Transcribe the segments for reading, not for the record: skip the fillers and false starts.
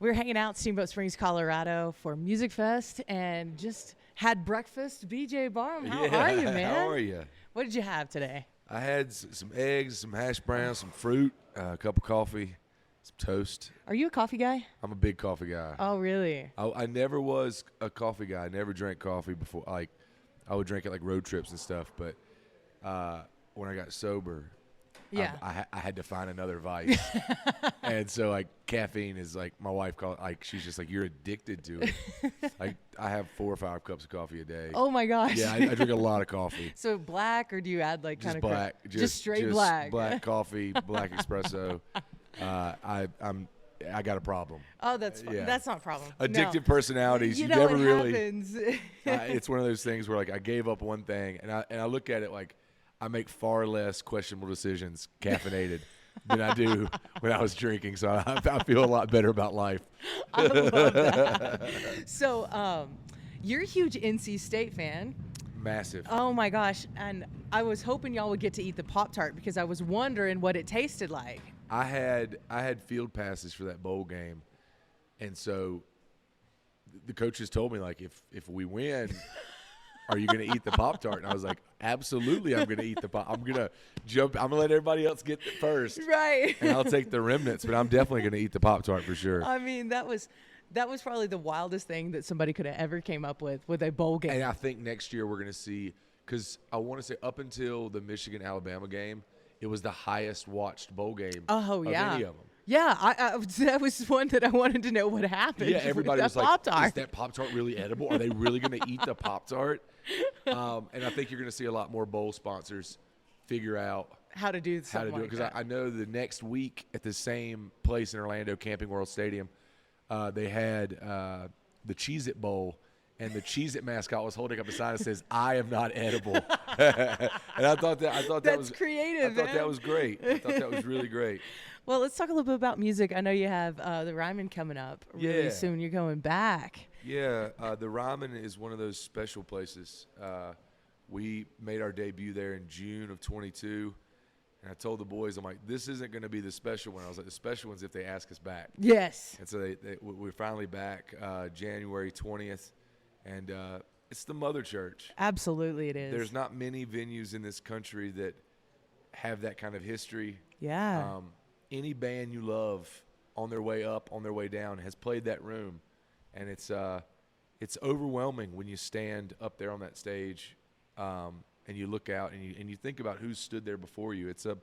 We're hanging out Steamboat Springs, Colorado for Music Fest and just had breakfast. BJ Barham, how are you, man? How are you? What did you have today? I had some eggs, some hash browns, some fruit, a cup of coffee, some toast. Are you a coffee guy? I'm a big coffee guy. Oh, really? I never was a coffee guy. I never drank coffee before. Like, I would drink it like road trips and stuff. But when I got sober, Yeah. I had to find another vice. And so, like, caffeine is like, my wife called, like, she's just like, you're addicted to it. Like, I have 4 or 5 cups of coffee a day. Oh, my gosh. Yeah, I drink a lot of coffee. So black, or do you add like kind Just of black. just straight black? Black coffee, black espresso. I got a problem. Oh, that's fine. Yeah. That's not a problem. Addictive personalities. You You know never what really. happens. It's one of those things where, like, I gave up one thing, and I look at it like I make far less questionable decisions caffeinated than I do when I was drinking. So I feel a lot better about life. I love that. So, you're a huge NC State fan. Massive. Oh my gosh. And I was hoping y'all would get to eat the Pop-Tart because I was wondering what it tasted like. I had field passes for that bowl game, and so the coaches told me, like, if we win, are you going to eat the Pop-Tart? And I was like, absolutely, I'm going to eat the Pop. I'm going to jump. I'm going to let everybody else get it first. Right. And I'll take the remnants, but I'm definitely going to eat the Pop-Tart for sure. I mean, that was probably the wildest thing that somebody could have ever came up with a bowl game. And I think next year we're going to see, because I want to say up until the Michigan-Alabama game, it was the highest watched bowl game Oh, of yeah. any of them. Yeah, I that was one that I wanted to know what happened. Yeah, everybody with was that like, Pop-Tart. is that Pop-Tart really edible? Are they really going to eat the Pop-Tart? And I think you're going to see a lot more bowl sponsors figure out how to do something how to do it. like Because that. I know the next week at the same place in Orlando, Camping World Stadium, they had the Cheez-It Bowl, and the Cheez-It mascot was holding up a sign that says, "I am not edible." And I thought that That's was creative. I thought man. that was great. I thought that was really great. Well, let's talk a little bit about music. I know you have the Ryman coming up really Yeah. soon. You're going back. Yeah, the Ryman is one of those special places. We made our debut there in June of 22, and I told the boys, I'm like, this isn't going to be the special one. I was like, the special one's if they ask us back. Yes. And so we're finally back January 20th, and it's the mother church. Absolutely, it is. There's not many venues in this country that have that kind of history. Yeah. Any band you love on their way up, on their way down, has played that room, and it's overwhelming when you stand up there on that stage, and you look out and you think about who stood there before you. It's a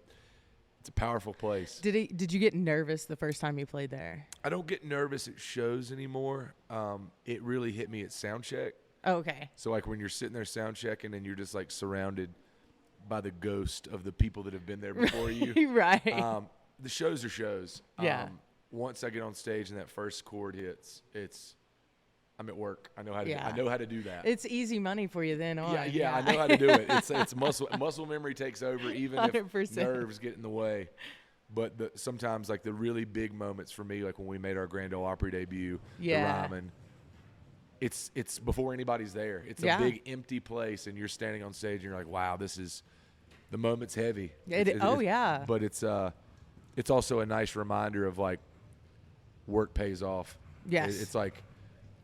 powerful place. Did you get nervous the first time you played there? I don't get nervous at shows anymore. It really hit me at sound check. Oh, okay. So, like, when you're sitting there sound checking and you're just, like, surrounded by the ghost of the people that have been there before you. Right. The shows are shows. Yeah. Once I get on stage and that first chord hits, I'm at work. I know how to. Yeah. I know how to do that. It's easy money for you then on. Yeah, I know how to do it. It's muscle memory takes over, even 100%. if nerves get in the way. But sometimes, like, the really big moments for me, like when we made our Grand Ole Opry debut, Yeah. the Ryman. It's before anybody's there. It's Yeah. a big empty place, and you're standing on stage, and you're like, wow, the moment's heavy. Yeah. But it's also a nice reminder of, like, work pays off. Yes. It's like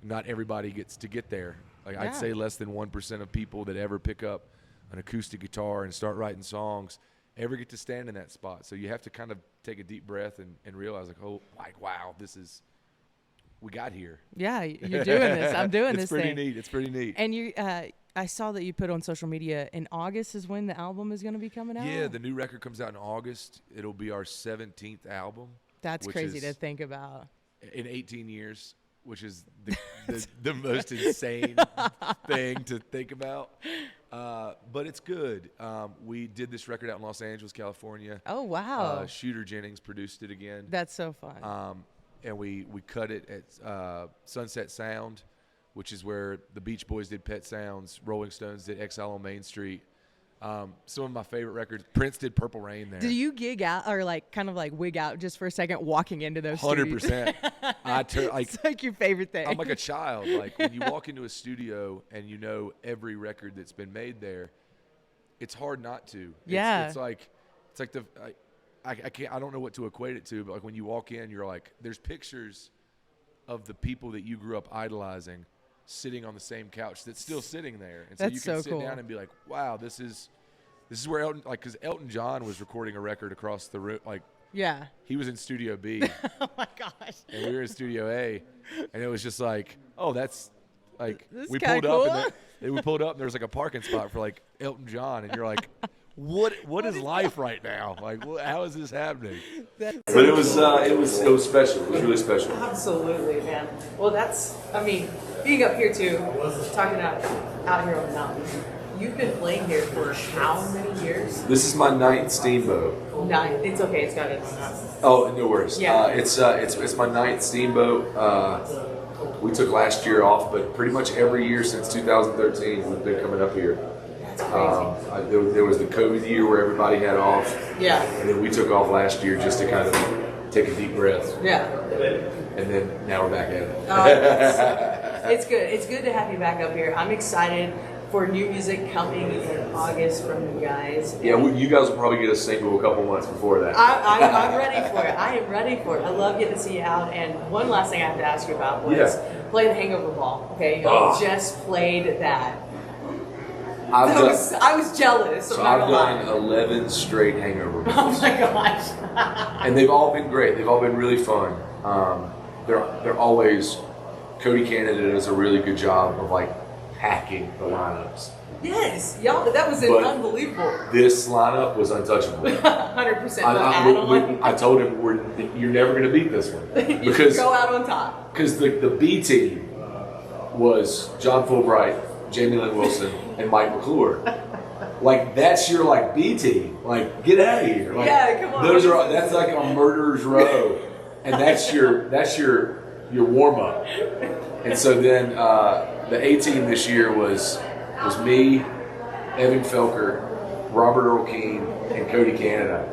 not everybody gets to get there. Like, Yeah. I'd say less than 1% of people that ever pick up an acoustic guitar and start writing songs ever get to stand in that spot. So you have to kind of take a deep breath and realize, like, oh, like, wow, we got here. Yeah, you're doing this. I'm doing this It's pretty thing. neat. It's pretty neat. And you, I saw that you put on social media in August is when the album is going to be coming out. Yeah, the new record comes out in August. It'll be our 17th album. That's which crazy is to think about. in 18 years, which is the most insane thing to think about. But it's good. We did this record out in Los Angeles, California. Oh wow, Shooter Jennings produced it again. that's so fun. And we cut it at Sunset Sound, which is where the Beach Boys did Pet Sounds, Rolling Stones did Exile on Main Street. Some of my favorite records. Prince did Purple Rain there. Did you gig out or like kind of like wig out just for a second walking into those? 100%. It's like your favorite thing. I'm like a child. Like, when you walk into a studio and you know every record that's been made there, it's hard not to. Yeah. It's like I can't. I don't know what to equate it to, but like when you walk in, you're like, there's pictures of the people that you grew up idolizing sitting on the same couch that's still sitting there. And so That's you can so sit cool. down and be like, wow, this is where Elton, like, because Elton John was recording a record across the room. Like, Yeah. he was in Studio B Oh my gosh. and we were in Studio A, and it was just like, oh, that's like, This is we kinda pulled up cool. and we pulled up and there was like a parking spot for like Elton John, and you're like, what is life right now? Like, how is this happening? But it was special. It was really special. Absolutely, man. Well, being up here too, talking out here on the mountain, you've been playing here for how many years? This is my 9th Steamboat. 9. It's okay. It's got it. Oh, no worries. Yeah. It's my 9th Steamboat. We took last year off, but pretty much every year since 2013, we've been coming up here. That's crazy. There was the COVID year where everybody had off, Yeah. and then we took off last year just to kind of take a deep breath, Yeah. and then now we're back at it. Oh, it's good. It's good to have you back up here. I'm excited for new music coming in August from you guys. Yeah, you guys will probably get a single a couple months before that. I'm ready for it. I am ready for it. I love getting to see you out. And one last thing I have to ask you about was playing the Hangover Ball. Okay, you just played that. I was jealous. So I've done 11 straight Hangover Balls. Oh my gosh. And they've all been great. They've all been really fun. They're always, Cody Canada does a really good job of like packing the lineups. Yes, y'all. That was unbelievable. This lineup was untouchable. 100%. I told him you're never going to beat this one because go out on top. Because the B team was John Fulbright, Jamie Lynn Wilson, and Mike McClure. Like, that's your like B team. Like, get out of here. Like, yeah, come on. That's like a murderer's row, and that's your warm up. And so then the A team this year was me, Evan Felker, Robert Earl Keen, and Cody Canada.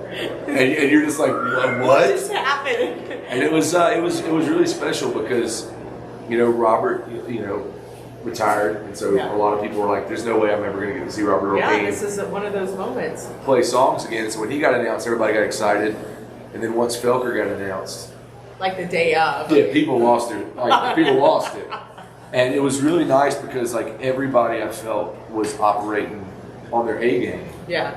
And you're just like, what just happened? And it was really special because, Robert, retired, and so a lot of people were like, "There's no way I'm ever going to get to see Robert Earl Keen." Yeah, this is one of those moments. Play songs again. So when he got announced, everybody got excited, and then once Felker got announced, like the day of. yeah, people lost it. Like people lost it, and it was really nice because like everybody I felt was operating on their A game. Yeah.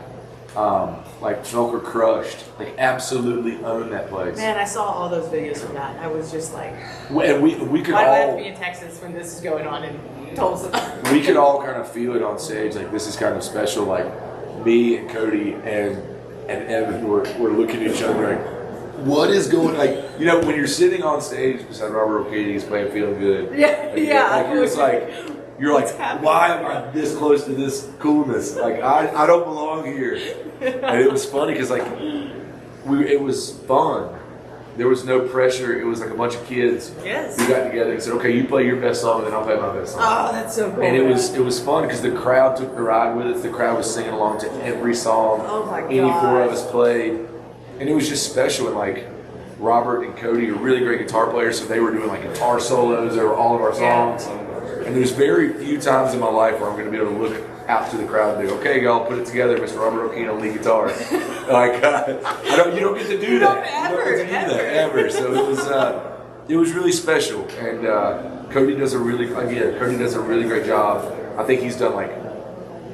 Like Felker crushed, like absolutely owned that place. Man, I saw all those videos from that. I was just like, And we could why do I have all to be in Texas when this is going on in Tulsa? we could all kind of feel it on stage. Like this is kind of special. Like me and Cody and Evan were looking at each other like, what is going? Like when you're sitting on stage beside Robert O'Keefe, he's playing "Feeling Good." Yeah, like, yeah. Like you're just like. You're like, why am I this close to this coolness? Like, I don't belong here. And it was funny because, like, it was fun. There was no pressure. It was like a bunch of kids who got together and said, okay, you play your best song and then I'll play my best song. Oh, that's so cool. And it was fun because the crowd took the ride with us. The crowd was singing along to every song. Oh, my Any four of us played. And it was just special. And, like, Robert and Cody are really great guitar players, so they were doing, like, guitar solos over all of our songs. And there's very few times in my life where I'm going to be able to look out to the crowd and go, okay, y'all, put it together, Mr. Robert O'Keefe on lead guitar. Like, you don't get to do that. You don't get to do that ever. So it was really special. And Cody does a really great job. I think he's done like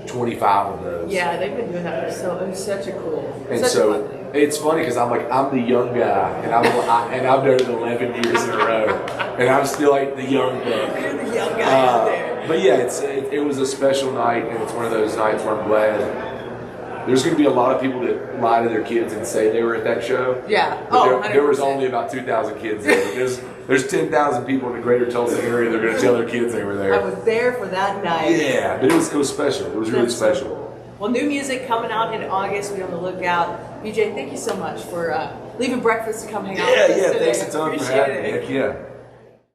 25 of those. Yeah, they've been doing that for it was such a cool. And such so a fun thing. it's funny because I'm the young guy, and I've done it 11 years in a row, and I'm still like the young buck. You're the young guy out there. But yeah, it was a special night, and it's one of those nights where I'm glad. There's going to be a lot of people that lie to their kids and say they were at that show. Yeah. But there was only about 2,000 kids there. There's 10,000 people in the greater Tulsa area. They're going to tell their kids they were there. I was there for that night. Yeah, but it was special. It was really special. Well, new music coming out in August. Be on the lookout. BJ, thank you so much for leaving breakfast to come hang out with us today. Thanks a ton for having me. Heck yeah.